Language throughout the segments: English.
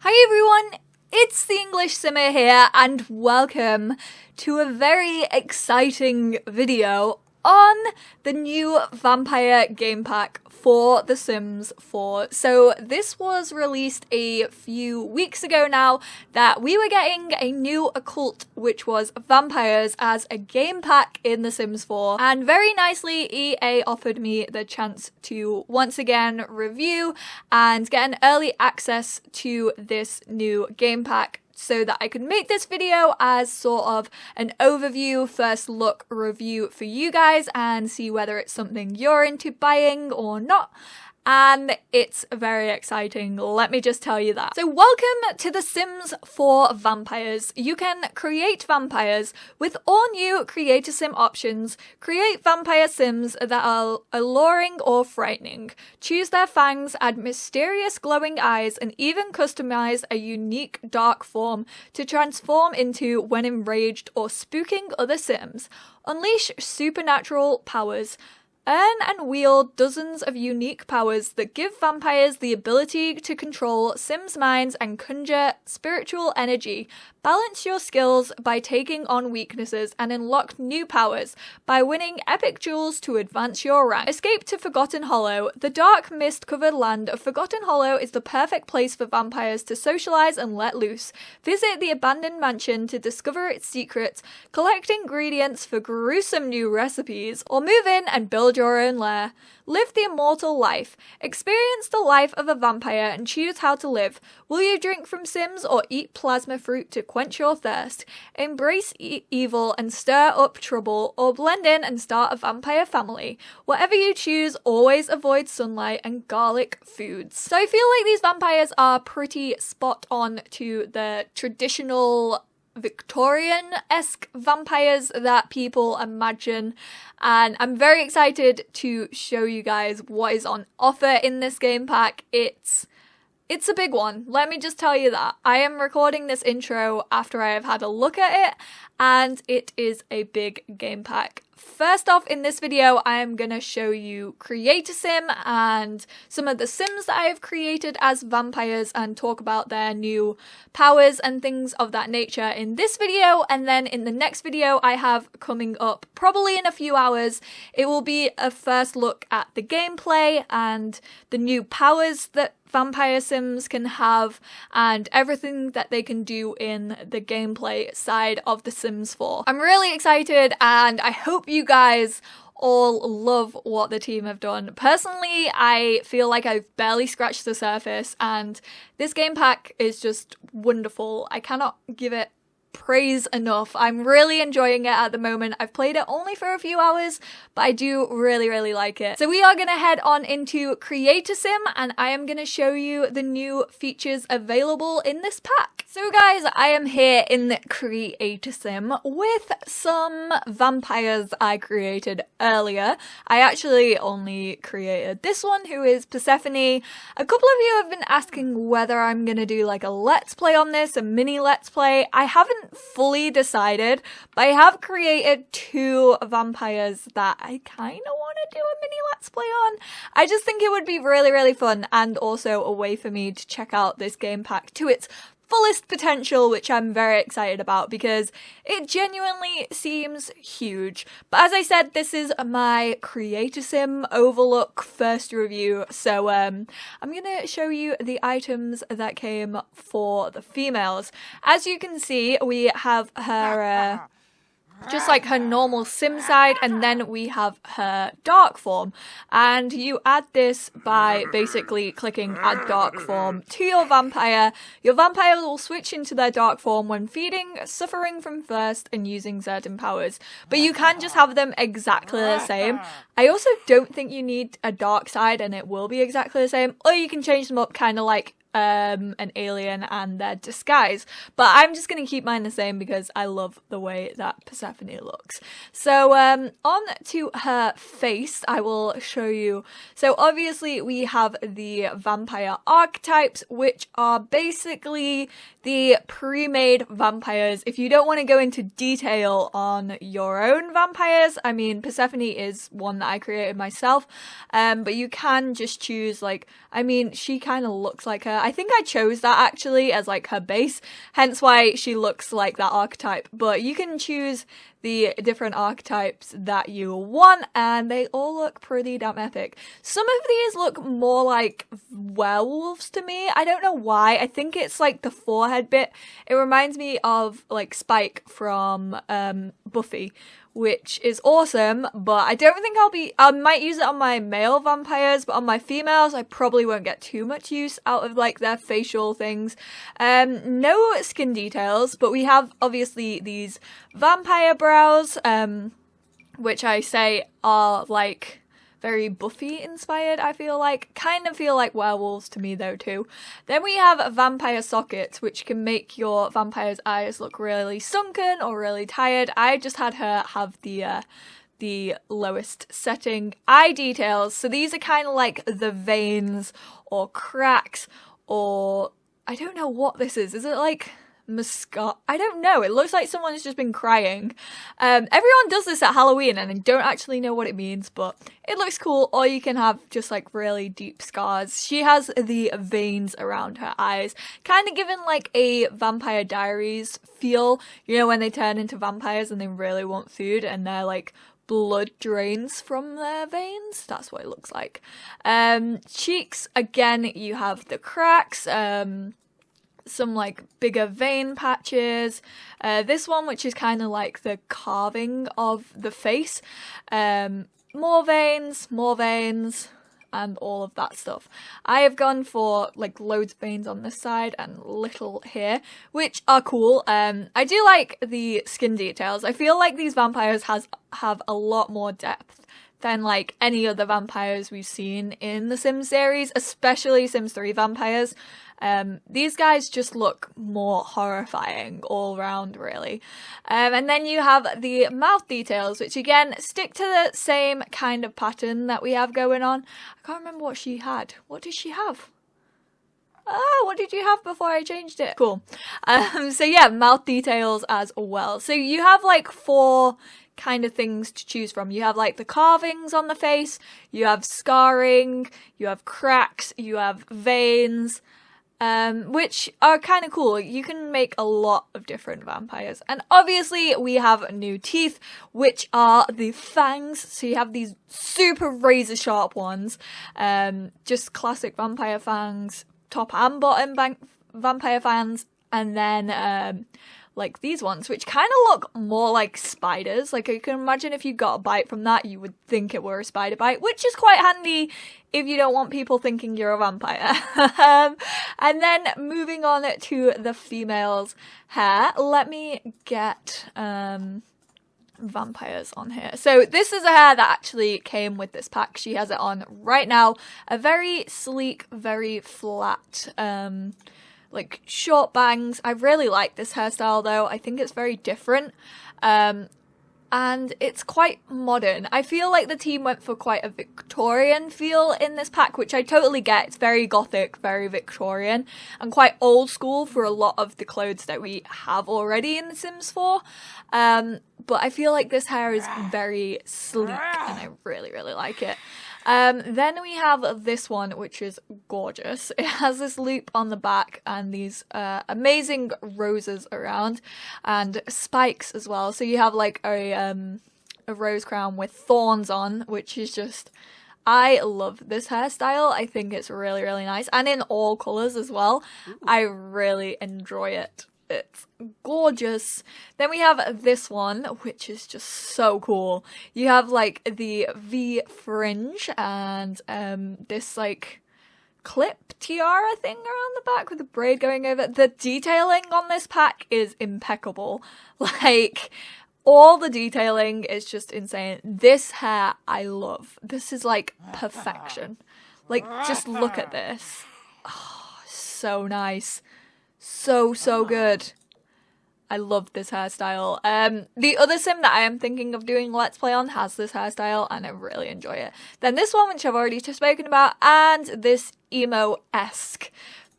Hi everyone, it's the EnglishSimmer here and welcome to a very exciting video on the new Vampire game pack for The Sims 4. So this was released a few weeks ago now that we were getting a new occult which was vampires as a game pack in The Sims 4, and very nicely EA offered me the chance to once again review and get an early access to this new game pack, so that I could make this video as sort of an overview, first look review for you guys and see whether it's something you're into buying or not. And it's very exciting, let me just tell you that. So welcome to The Sims 4 Vampires. You can create vampires with all new Create a Sim options. Create vampire sims that are alluring or frightening. Choose their fangs, add mysterious glowing eyes, and even customize a unique dark form to transform into when enraged or spooking other sims. Unleash supernatural powers. Earn and wield dozens of unique powers that give vampires the ability to control Sims' minds and conjure spiritual energy. Balance your skills by taking on weaknesses and unlock new powers by winning epic duels to advance your rank. Escape to Forgotten Hollow. The dark mist-covered land of Forgotten Hollow is the perfect place for vampires to socialize and let loose. Visit the abandoned mansion to discover its secrets, collect ingredients for gruesome new recipes, or move in and build your own lair. Live the immortal life. Experience the life of a vampire and choose how to live. Will you drink from Sims or eat plasma fruit to quench your thirst? Embrace evil and stir up trouble, or blend in and start a vampire family. Whatever you choose, always avoid sunlight and garlic foods. So I feel like these vampires are pretty spot on to the traditional Victorian-esque vampires that people imagine, and I'm very excited to show you guys what is on offer in this game pack. It's a big one, let me just tell you that. I am recording this intro after I have had a look at it, and it is a big game pack. First off, in this video, I am going to show you Create a Sim and some of the Sims that I have created as vampires and talk about their new powers and things of that nature in this video. And then in the next video I have coming up, probably in a few hours, it will be a first look at the gameplay and the new powers that vampire sims can have and everything that they can do in the gameplay side of The Sims 4. I'm really excited and I hope you guys all love what the team have done. Personally, I feel like I've barely scratched the surface and this game pack is just wonderful. I cannot give it praise enough. I'm really enjoying it at the moment. I've played it only for a few hours, but I do really like it. So we are going to head on into Create a Sim and I am going to show you the new features available in this pack. So guys, I am here in Create a Sim with some vampires I created earlier. I actually only created this one, who is Persephone. A couple of you have been asking whether I'm going to do like a let's play on this, a mini let's play. I haven't fully decided, but I have created two vampires that I kind of want to do a mini let's play on. I just think it would be really fun and also a way for me to check out this game pack to its fullest potential, which I'm very excited about because it genuinely seems huge. But as I said, this is my Create a Sim overlook first review, so I'm gonna show you the items that came for the females. As you can see, we have her just like her normal sim side, and then we have her dark form, and you add this by basically clicking add dark form to your vampire. Your vampire will switch into their dark form when feeding, suffering from thirst, and using certain powers, but you can just have them exactly the same. I also don't think you need a dark side and it will be exactly the same, or you can change them up kind of like an alien and their disguise, but I'm just going to keep mine the same because I love the way that Persephone looks. So on to her face, I will show you. So obviously we have the vampire archetypes, which are basically the pre-made vampires. If you don't want to go into detail on your own vampires, I mean, Persephone is one that I created myself, but you can just choose, like, I mean, she kind of looks like her. I think I chose that actually as like her base, hence why she looks like that archetype. But you can choose the different archetypes that you want, and they all look pretty damn epic. Some of these look more like werewolves to me. I don't know why. I think it's like the forehead bit. It reminds me of like Spike from Buffy, which is awesome, but I don't think I might use it on my male vampires, but on my females, I probably won't get too much use out of like their facial things. No skin details, but we have obviously these vampire brows, which I say are like very Buffy inspired, I feel like. Kind of feel like werewolves to me though too. Then we have vampire sockets, which can make your vampire's eyes look really sunken or really tired. I just had her have the lowest setting. Eye details, so these are kind of like the veins or cracks, or I don't know what this is. Is it like mascara? I don't know. It looks like someone's just been crying. Everyone does this at Halloween and I don't actually know what it means, but it looks cool. Or you can have just like really deep scars. She has the veins around her eyes, kind of given like a Vampire Diaries feel, you know, when they turn into vampires and they really want food and they're like blood drains from their veins. That's what it looks like. Cheeks, again, you have the cracks, some like bigger vein patches, this one which is kind of like the carving of the face, more veins, and all of that stuff. I have gone for like loads of veins on this side and little here, which are cool. I do like the skin details. I feel like these vampires have a lot more depth than like any other vampires we've seen in the Sims series, especially Sims 3 vampires. These guys just look more horrifying all around, really. And then you have the mouth details, which again stick to the same kind of pattern that we have going on. I can't remember what she had. What did she have? Oh, what did you have before I changed it? Cool. So yeah, mouth details as well. So you have like 4 kind of things to choose from. You have like the carvings on the face, you have scarring, you have cracks, you have veins, which are kind of cool. You can make a lot of different vampires. And obviously we have new teeth, which are the fangs. So you have these super razor sharp ones, just classic vampire fangs, top and bottom vampire fangs, and then like these ones, which kind of look more like spiders. Like you can imagine if you got a bite from that, you would think it were a spider bite, which is quite handy if you don't want people thinking you're a vampire. And then moving on to the female's hair, let me get vampires on here. So this is a hair that actually came with this pack. She has it on right now. A very sleek, very flat, like short bangs. I really like this hairstyle though. I think it's very different. And it's quite modern. I feel like the team went for quite a Victorian feel in this pack, which I totally get. It's very gothic, very Victorian, and quite old school for a lot of the clothes that we have already in The Sims 4. But I feel like this hair is very sleek and I really, really like it. Then we have this one, which is gorgeous. It has this loop on the back and these amazing roses around and spikes as well. So you have like a rose crown with thorns on, which is just, I love this hairstyle. I think it's really, really nice, and in all colours as well. Ooh. I really enjoy it. It's gorgeous. Then we have this one, which is just so cool. You have like the V fringe and this like clip tiara thing around the back with the braid going over. The detailing on this pack is impeccable. Like, all the detailing is just insane. This hair I love. This is like perfection. Like, just look at this. Oh, so nice. So good. I love this hairstyle. The other sim that I am thinking of doing Let's Play on has this hairstyle and I really enjoy it. Then this one, which I've already just spoken about, and this emo-esque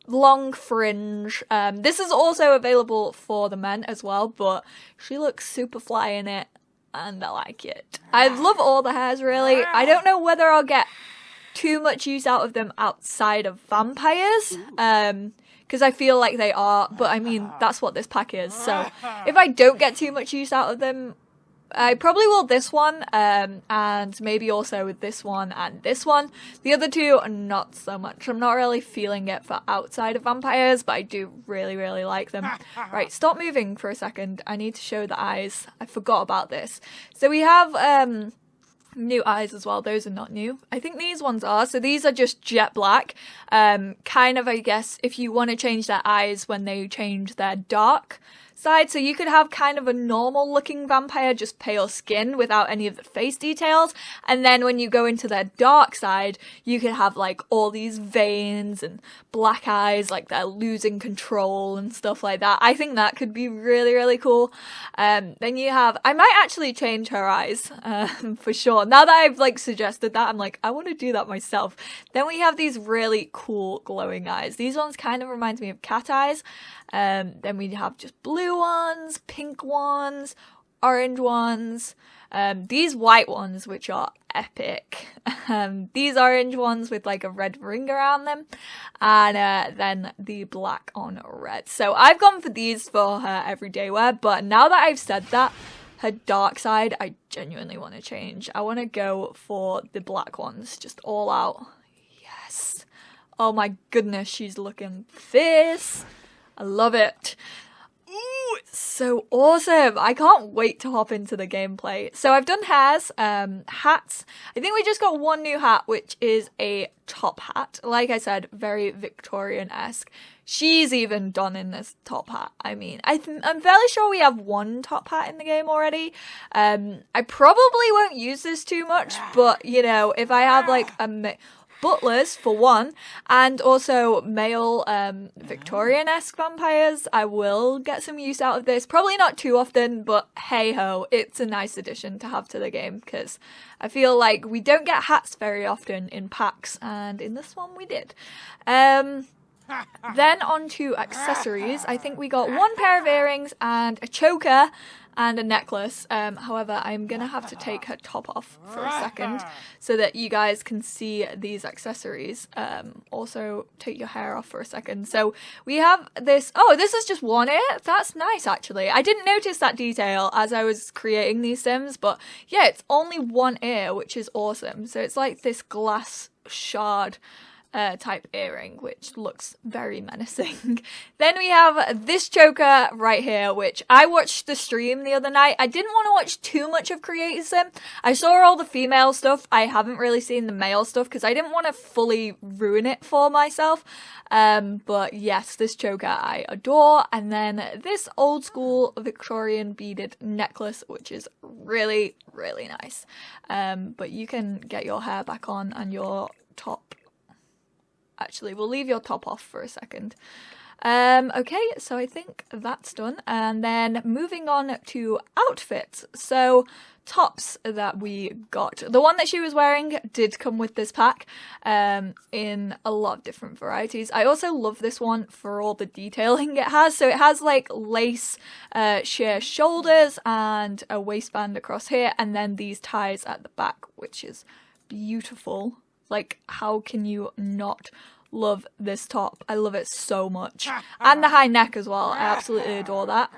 long fringe. This is also available for the men as well, but she looks super fly in it and I like it. I love all the hairs really. I don't know whether I'll get too much use out of them outside of vampires, because I feel like they are, but I mean, that's what this pack is, so if I don't get too much use out of them, I probably will this one, and maybe also with this one and this one. The other two, not so much. I'm not really feeling it for outside of vampires, but I do really, really like them. Right, stop moving for a second. I need to show the eyes. I forgot about this. So we have new eyes as well. Those are not new. I think these ones are. So these are just jet black. Kind of, I guess, if you want to change their eyes when they change their dark side. So you could have kind of a normal looking vampire, just pale skin without any of the face details. And then when you go into their dark side, you could have like all these veins and black eyes, like they're losing control and stuff like that. I think that could be really, really cool. Then you have, I might actually change her eyes, for sure. Now that I've like suggested that, I'm like, I want to do that myself. Then we have these really cool glowing eyes. These ones kind of reminds me of cat eyes. Then we have just blue ones, pink ones, orange ones, these white ones, which are epic, these orange ones with like a red ring around them, and then the black on red. So I've gone for these for her everyday wear, but now that I've said that, her dark side, I genuinely want to change. I want to go for the black ones, just all out. Yes. Oh my goodness, she's looking fierce. I love it. Ooh, it's so awesome. I can't wait to hop into the gameplay. So I've done hairs, hats. I think we just got one new hat, which is a top hat. Like I said, very Victorian-esque. She's even done in this top hat. I mean, I'm fairly sure we have one top hat in the game already. I probably won't use this too much, but you know, if I have like a butlers for one, and also male Victorian-esque vampires, I will get some use out of this. Probably not too often, but hey ho, it's a nice addition to have to the game, because I feel like we don't get hats very often in packs, and in this one we did. Then on to accessories. I think we got one pair of earrings and a choker and a necklace. However, I'm gonna have to take her top off for a second so that you guys can see these accessories. Also take your hair off for a second. So we have this, oh, this is just one ear. That's nice, actually. I didn't notice that detail as I was creating these sims, but yeah, it's only one ear, which is awesome. So it's like this glass shard type earring, which looks very menacing. Then we have this choker right here, which I watched the stream the other night. I didn't want to watch too much of Creator Sim. I saw all the female stuff. I haven't really seen the male stuff because I didn't want to fully ruin it for myself. But yes, this choker I adore. And then this old school Victorian beaded necklace, which is really, really nice. But you can get your hair back on and your top. Actually, we'll leave your top off for a second. Okay, so I think that's done. And then moving on to outfits. So tops that we got. The one that she was wearing did come with this pack in a lot of different varieties. I also love this one for all the detailing it has. So it has like lace sheer shoulders and a waistband across here, and then these ties at the back, which is beautiful. Like, how can you not love this top? I love it so much. And the high neck as well. I absolutely adore that.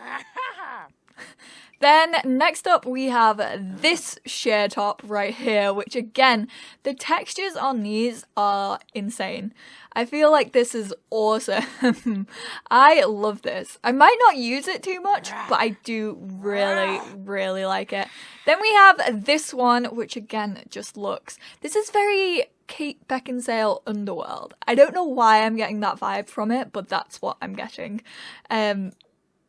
Then next up we have this sheer top right here, which again, the textures on these are insane. I feel like this is awesome. I love this. I might not use it too much, but I do really, really like it. Then we have this one, which again just looks, this is very Kate Beckinsale Underworld. I don't know why I'm getting that vibe from it, but that's what I'm getting.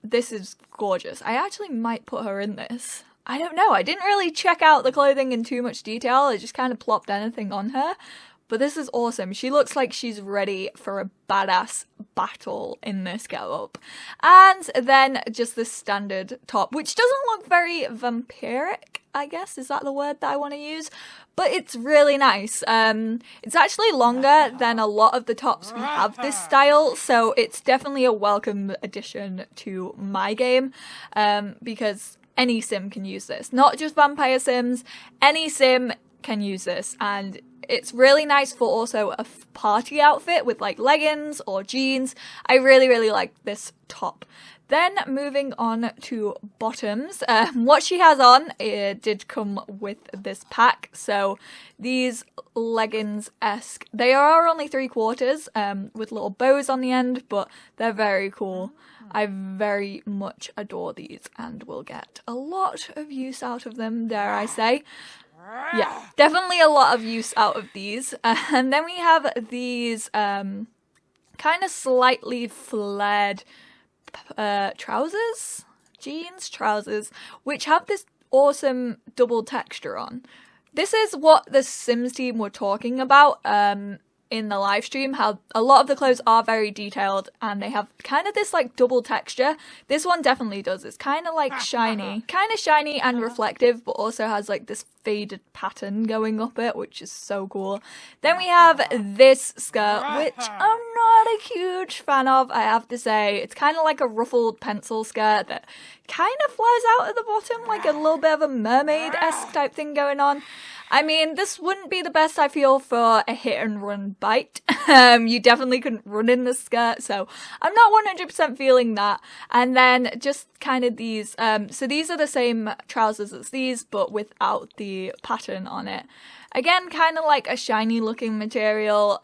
This is gorgeous. I actually might put her in this. I don't know. I didn't really check out the clothing in too much detail. I just kind of plopped anything on her. But this is awesome. She looks like she's ready for a badass battle in this getup. And then just the standard top, which doesn't look very vampiric, I guess. Is that the word that I want to use? But it's really nice. It's actually longer than a lot of the tops we have this style, so it's definitely a welcome addition to my game, because any sim can use this. Not just vampire sims, any sim can use this, and It's really nice for also a party outfit with like leggings or jeans. I really like this top. Then moving on to bottoms, what she has on, it did come with this pack. So these leggings-esque, they are only 3/4 with little bows on the end, but they're very cool. I very much adore these and will get a lot of use out of them, dare I say. Yeah, definitely a lot of use out of these. And then we have these kind of slightly flared trousers, which have this awesome double texture on. This is what the Sims team were talking about in the live stream, how a lot of the clothes are very detailed and they have kind of this like double texture. This one definitely does. It's kind of like shiny and reflective, but also has like this faded pattern going up it, which is so cool. Then we have this skirt, which I'm not a huge fan of, I have to say. It's kind of like a ruffled pencil skirt that kind of flies out at the bottom, like a little bit of a mermaid-esque type thing going on. I mean, this wouldn't be the best, I feel, for a hit-and-run bite. You definitely couldn't run in this skirt, so I'm not 100% feeling that. And then just kind of these, so these are the same trousers as these, but without the pattern on it. Again, kind of like a shiny-looking material.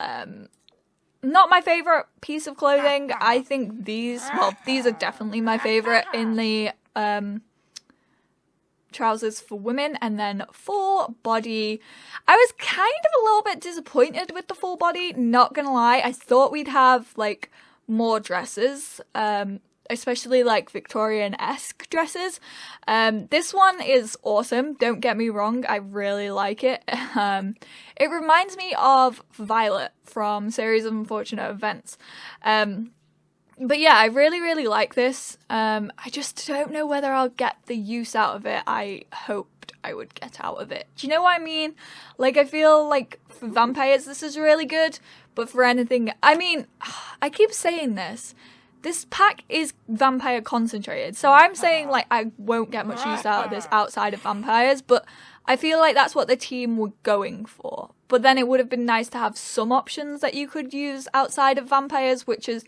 Not my favourite piece of clothing. I think these are definitely my favourite in the trousers for women. And then full body, I was kind of a little bit disappointed with the full body, not gonna lie. I thought we'd have like more dresses, especially like Victorian-esque dresses. This one is awesome, don't get me wrong, I really like it. It reminds me of Violet from Series of Unfortunate Events. But yeah, I really like this. I just don't know whether I'll get the use out of it I hoped I would get out of it. Do you know what I mean? Like, I feel like for vampires this is really good, but for anything, I mean, I keep saying this. This pack is vampire concentrated, so I'm saying like I won't get much use out of this outside of vampires, but I feel like that's what the team were going for. But then it would have been nice to have some options that you could use outside of vampires, which is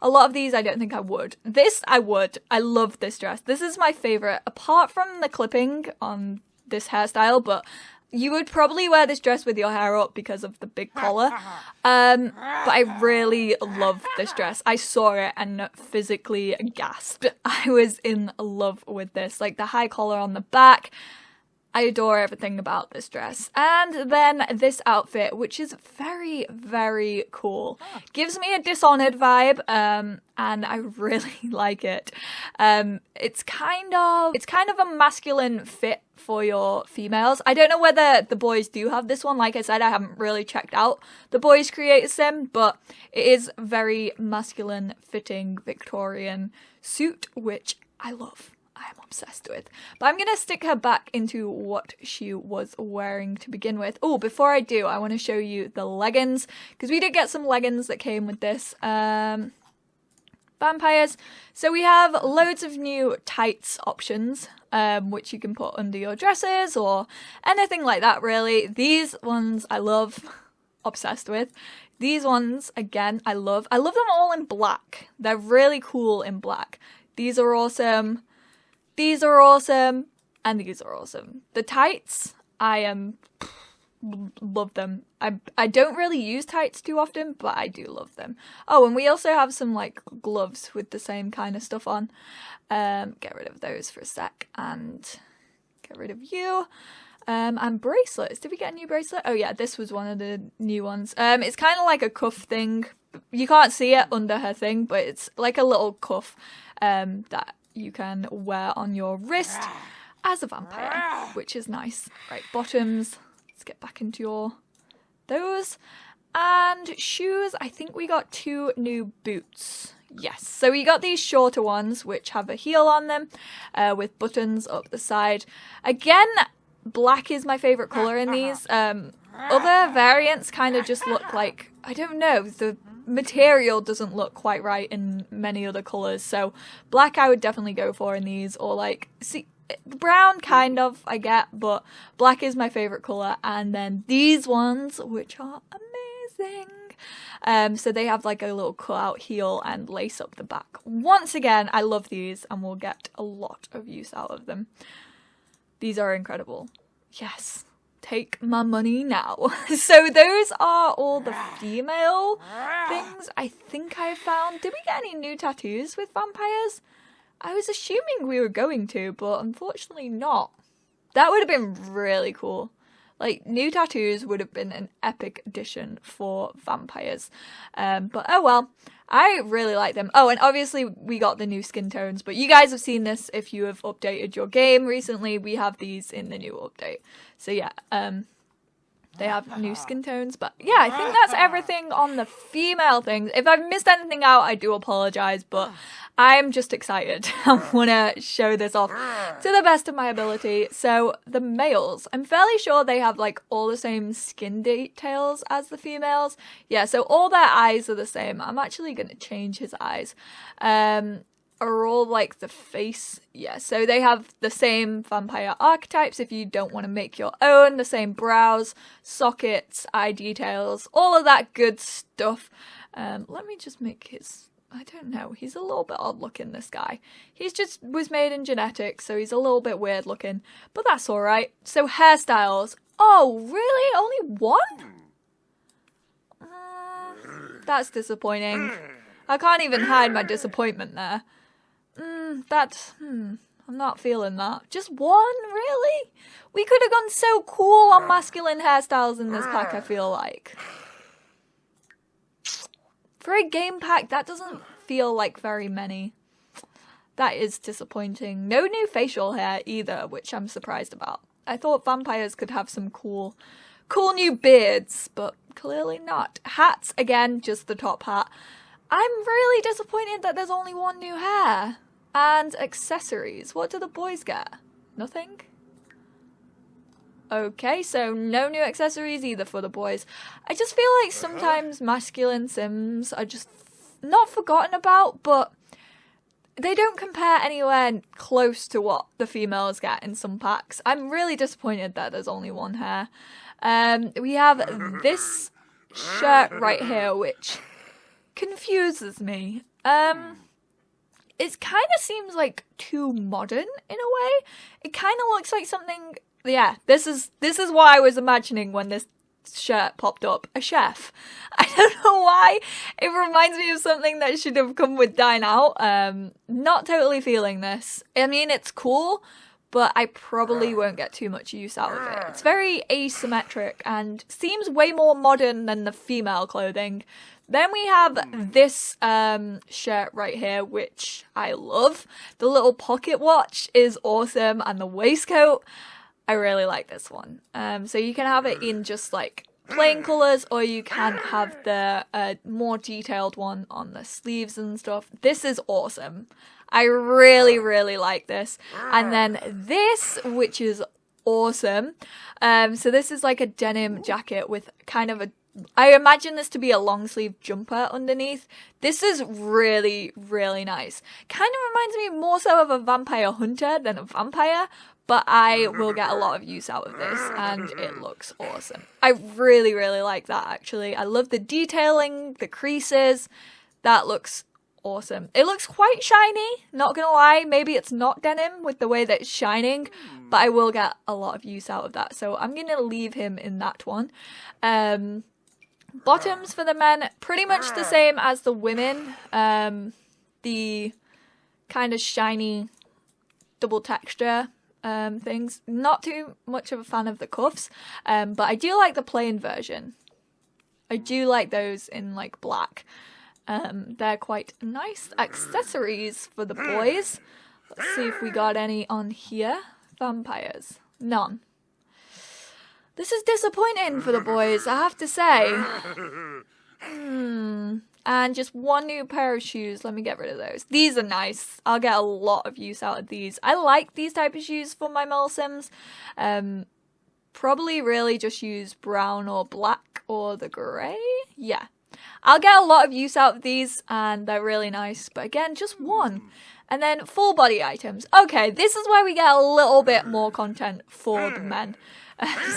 a lot of these I don't think I would. This I would. I love this dress. This is my favourite, apart from the clipping on this hairstyle, but you would probably wear this dress with your hair up because of the big collar. But I really love this dress. I saw it and physically gasped. I was in love with this. Like the high collar on the back. I adore everything about this dress. And then this outfit, which is very cool. Gives me a Dishonored vibe, and I really like it. It's kind of a masculine fit for your females. I don't know whether the boys do have this one. Like I said, I haven't really checked out the boys' creator sim, but it is very masculine fitting Victorian suit, which I love. I'm obsessed with. But I'm gonna stick her back into what she was wearing to begin with. Oh, before I do, I want to show you the leggings, because we did get some leggings that came with this. Vampires. So we have loads of new tights options, which you can put under your dresses or anything like that, really. These ones I love. Obsessed with. These ones, again, I love. I love them all in black. They're really cool in black. These are awesome. These are awesome, and these are awesome. The tights, love them. I don't really use tights too often, but I do love them. Oh, and we also have some like gloves with the same kind of stuff on. Get rid of those for a sec, and get rid of you. And bracelets. Did we get a new bracelet? Oh yeah, this was one of the new ones. It's kind of like a cuff thing. You can't see it under her thing, but it's like a little cuff that you can wear on your wrist as a vampire, which is nice. Right, bottoms. Let's get back into those. And shoes, I think we got 2 new boots. Yes, so we got these shorter ones, which have a heel on them, with buttons up the side. Again, black is my favourite colour in these. Other variants kind of just look like, I don't know, the material doesn't look quite right in many other colours, so black I would definitely go for in these, or like, see, Brown, kind of, I get, but black is my favourite colour. And then these ones, which are amazing. So they have like a little cut-out heel and lace up the back. Once again, I love these and we'll get a lot of use out of them. These are incredible. Yes. Take my money now. So those are all the female things I think I found. Did we get any new tattoos with vampires? I was assuming we were going to, but unfortunately not. That would have been really cool. Like, new tattoos would have been an epic addition for vampires. But oh well, I really like them. Oh, and obviously we got the new skin tones, but you guys have seen this if you have updated your game recently. We have these in the new update. So yeah, they have new skin tones. But yeah, I think that's everything on the female things. If I've missed anything out, I do apologise, but I'm just excited. I want to show this off to the best of my ability. So the males, I'm fairly sure they have like all the same skin details as the females. Yeah, so all their eyes are the same. I'm actually going to change his eyes. Are all like the face. Yeah, so they have the same vampire archetypes if you don't want to make your own, the same brows, sockets, eye details, all of that good stuff. Let me just make his, I don't know, he's a little bit odd looking, this guy. He's just was made in genetics, so he's a little bit weird looking, but that's alright. So hairstyles. Oh, really? Only one? That's disappointing. I can't even hide my disappointment there. I'm not feeling that. Just one, really? We could have gone so cool on masculine hairstyles in this pack, I feel like. For a game pack, that doesn't feel like very many. That is disappointing. No new facial hair either, which I'm surprised about. I thought vampires could have some cool new beards, but clearly not. Hats, again, just the top hat. I'm really disappointed that there's only one new hair. And accessories. What do the boys get? Nothing? Okay, so no new accessories either for the boys. I just feel like sometimes masculine Sims are just not forgotten about, but they don't compare anywhere close to what the females get in some packs. I'm really disappointed that there's only one hair. We have this shirt right here, which confuses me. It kind of seems like too modern in a way. It kind of looks like something. Yeah, this is what I was imagining when this shirt popped up. A chef. I don't know why. It reminds me of something that should have come with Dine Out. Not totally feeling this. I mean, it's cool, but I probably won't get too much use out of it. It's very asymmetric and seems way more modern than the female clothing. Then we have this shirt right here, which I love. The little pocket watch is awesome, and the waistcoat, I really like this one. So you can have it in just like plain colours, or you can have the more detailed one on the sleeves and stuff. This is awesome. I really, really like this. And then this, which is awesome. So this is like a denim jacket with kind of I imagine this to be a long sleeve jumper underneath. This is really, really nice. Kind of reminds me more so of a vampire hunter than a vampire, but I will get a lot of use out of this, and it looks awesome. I really, really like that, actually. I love the detailing, the creases. That looks awesome. It looks quite shiny, not gonna lie. Maybe it's not denim with the way that it's shining, but I will get a lot of use out of that. So I'm gonna leave him in that one. Bottoms for the men, pretty much the same as the women. The kind of shiny double texture things. Not too much of a fan of the cuffs, but I do like the plain version. I do like those in like black. They're quite nice. Accessories for the boys. Let's see if we got any on here. Vampires. None. This is disappointing for the boys, I have to say. And just one new pair of shoes. Let me get rid of those. These are nice. I'll get a lot of use out of these. I like these type of shoes for my male Sims. Probably really just use brown or black or the grey. Yeah. I'll get a lot of use out of these, and they're really nice, but again, just one. And then full body items. Okay, this is where we get a little bit more content for the men.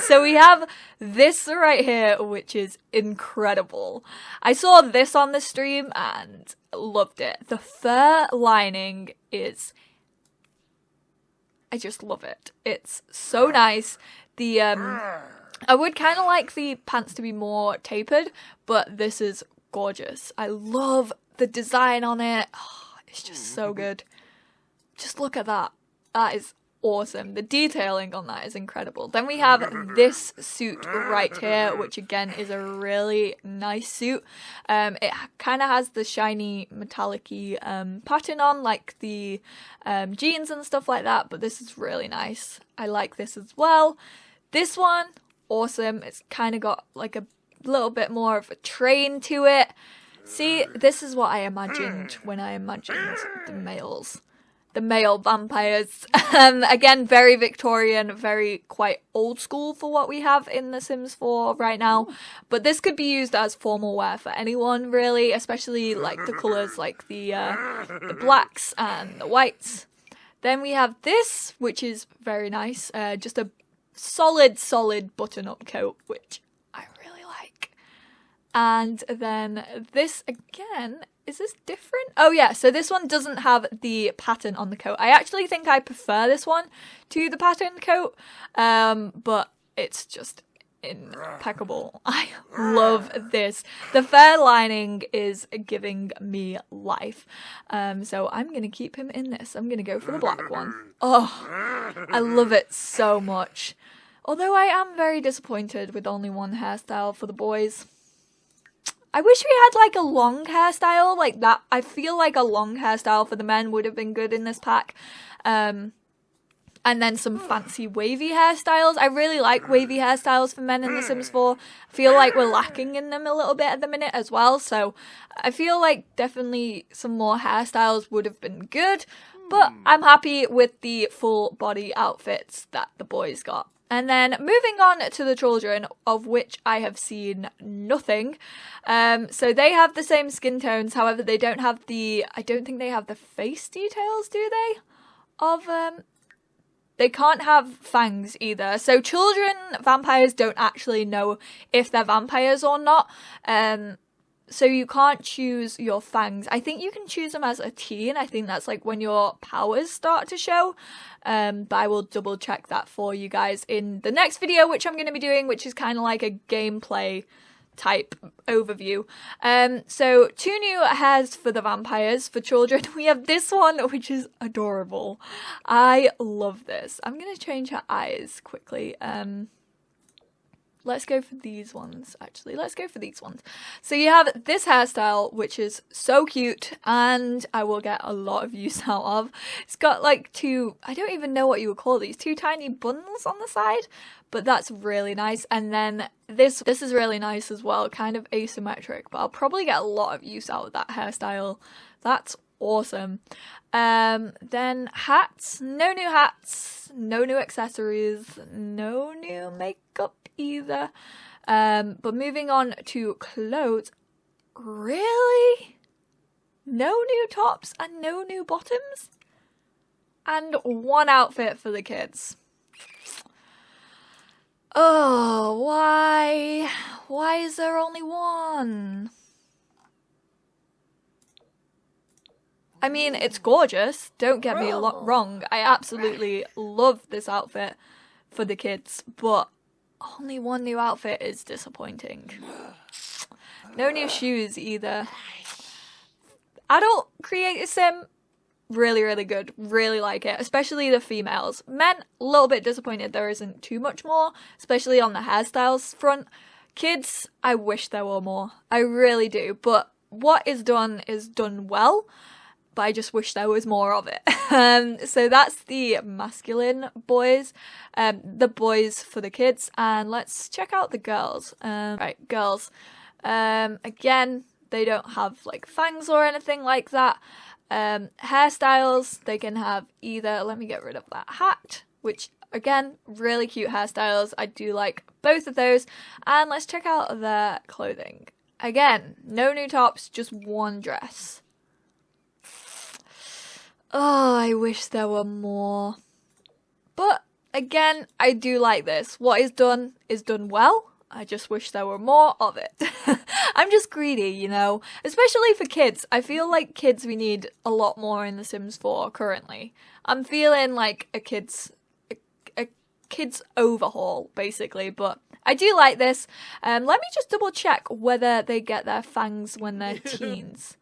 So we have this right here, which is incredible. I saw this on the stream and loved it. The fur lining is... I just love it. It's so nice. The I would kind of like the pants to be more tapered, but this is gorgeous. I love the design on it. Oh, it's just so good. Just look at that. That is awesome. The detailing on that is incredible. Then we have this suit right here, which again is a really nice suit. It kind of has the shiny metallic-y pattern on, like the jeans and stuff like that, but this is really nice. I like this as well. This one, awesome. It's kind of got like a little bit more of a train to it. See, this is what I imagined when I imagined the males. The male vampires. Again, very Victorian, very quite old school for what we have in The Sims 4 right now. But this could be used as formal wear for anyone, really, especially like the colours like the blacks and the whites. Then we have this, which is very nice. Just a solid button-up coat, which I really like. And then this again... Is this different? Oh yeah, so this one doesn't have the pattern on the coat. I actually think I prefer this one to the patterned coat, but it's just impeccable. I love this. The fur lining is giving me life. So I'm going to keep him in this. I'm going to go for the black one. Oh, I love it so much. Although I am very disappointed with only one hairstyle for the boys. I wish we had like a long hairstyle like that. I feel like a long hairstyle for the men would have been good in this pack. And then some fancy wavy hairstyles. I really like wavy hairstyles for men in The Sims 4. I feel like we're lacking in them a little bit at the minute as well. So I feel like definitely some more hairstyles would have been good. But I'm happy with the full body outfits that the boys got. And then moving on to the children, of which I have seen nothing. So they have the same skin tones, however they don't have the, I don't think they have the face details, do they? They can't have fangs either. So children vampires don't actually know if they're vampires or not. So you can't choose your fangs. I think you can choose them as a teen. I think that's like when your powers start to show. But I will double check that for you guys in the next video, which I'm going to be doing, which is kind of like a gameplay type overview. So 2 new hairs for the vampires. For children, we have this one, which is adorable. I love this. I'm going to change her eyes quickly. Let's go for these ones, actually. Let's go for these ones. So you have this hairstyle, which is so cute, and I will get a lot of use out of. It's got like 2, I don't even know what you would call these, 2 tiny buns on the side, but that's really nice. And then this is really nice as well, kind of asymmetric, but I'll probably get a lot of use out of that hairstyle. That's awesome. Then hats, no new hats, no new accessories, no new makeup either. But moving on to clothes, really? No new tops and no new bottoms? And 1 outfit for the kids. Oh, why? Why is there only 1? I mean, it's gorgeous, don't get me wrong. I absolutely love this outfit for the kids, but only 1 new outfit is disappointing. No new shoes either. Adult creator sim, really good. Really like it, especially the females. Men, a little bit disappointed there isn't too much more, especially on the hairstyles front. Kids, I wish there were more. I really do, but what is done well. But I just wish there was more of it. So that's the masculine boys, the boys for the kids, and let's check out the girls. Right, girls. Again, they don't have like fangs or anything like that. Hairstyles, they can have either, let me get rid of that hat, which again, really cute hairstyles. I do like both of those. And let's check out their clothing. Again, no new tops, just one dress. Oh, I wish there were more. But again, I do like this. What is done well. I just wish there were more of it. I'm just greedy, you know, especially for kids. I feel like kids, we need a lot more in The Sims 4 currently. I'm feeling like a kids overhaul, basically, but I do like this. Let me just double check whether they get their fangs when they're teens.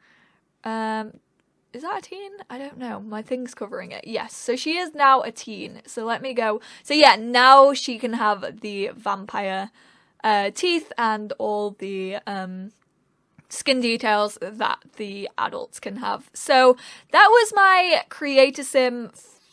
Is that a teen? I don't know. My thing's covering it. Yes, so she is now a teen. So let me go. So yeah, now she can have the vampire teeth and all the skin details that the adults can have. So that was my Creator Sim,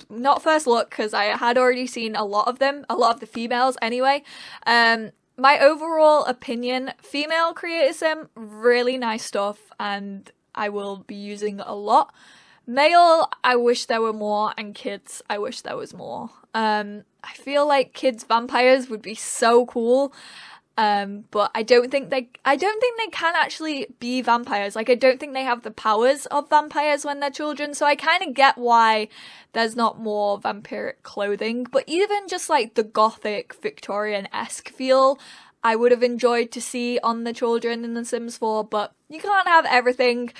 not first look, because I had already seen a lot of them, a lot of the females anyway. My overall opinion, female Creator Sim, really nice stuff, and I will be using a lot. Male, I wish there were more, and kids, I wish there was more. I feel like kids vampires would be so cool. But I don't think they can actually be vampires. Like, I don't think they have the powers of vampires when they're children, so I kind of get why there's not more vampiric clothing. But even just like the gothic Victorian-esque feel, I would have enjoyed to see on the children in The Sims 4, but you can't have everything.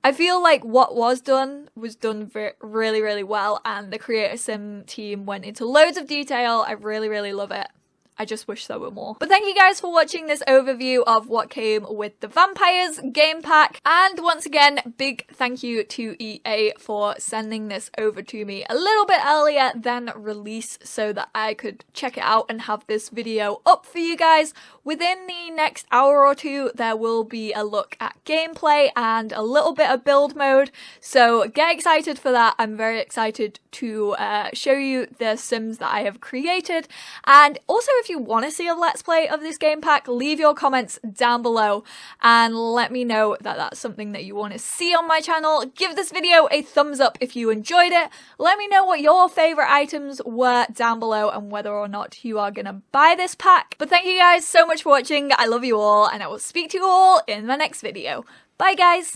I feel like what was done really, really well, and the Creator Sim team went into loads of detail. I really, really love it. I just wish there were more. But thank you guys for watching this overview of what came with the Vampires game pack. And once again, big thank you to EA for sending this over to me a little bit earlier than release so that I could check it out and have this video up for you guys. Within the next hour or two, there will be a look at gameplay and a little bit of build mode. So get excited for that. I'm very excited to show you the Sims that I have created. And also, if you want to see a Let's Play of this game pack, leave your comments down below and let me know that that's something that you want to see on my channel. Give this video a thumbs up if you enjoyed it. Let me know what your favourite items were down below and whether or not you are going to buy this pack. But thank you guys so much for watching. I love you all, and I will speak to you all in my next video. Bye guys!